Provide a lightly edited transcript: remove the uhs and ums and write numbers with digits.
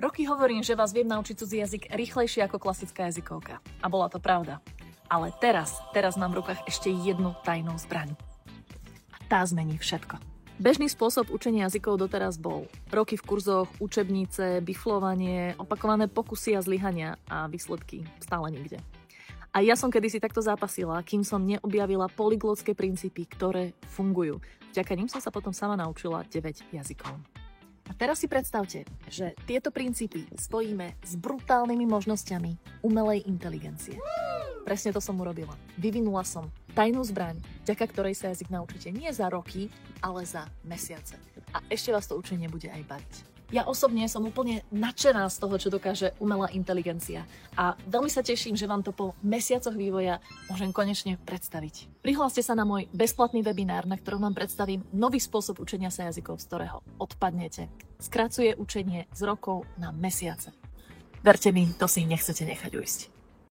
Roky hovorím, že vás viem naučiť cudzí jazyk rýchlejšie ako klasická jazykovka. A bola to pravda. Ale teraz mám v rukách ešte jednu tajnú zbraň. A tá zmení všetko. Bežný spôsob učenia jazykov doteraz bol roky v kurzoch, učebnice, biflovanie, opakované pokusy a zlyhania a výsledky stále nikde. A ja som kedysi takto zápasila, kým som neobjavila polyglotské princípy, ktoré fungujú. Vďaka ním som sa potom sama naučila 9 jazykov. A teraz si predstavte, že tieto princípy spojíme s brutálnymi možnosťami umelej inteligencie. Presne to som urobila. Vyvinula som tajnú zbraň, vďaka ktorej sa jazyk naučíte nie za roky, ale za mesiace. A ešte vás to učenie bude aj baviť. Ja osobne som úplne nadšená z toho, čo dokáže umelá inteligencia. A veľmi sa teším, že vám to po mesiacoch vývoja môžem konečne predstaviť. Prihláste sa na môj bezplatný webinár, na ktorom vám predstavím nový spôsob učenia sa jazykov, z ktorého odpadnete. Skracuje učenie z rokov na mesiace. Verte mi, to si nechcete nechať ujsť.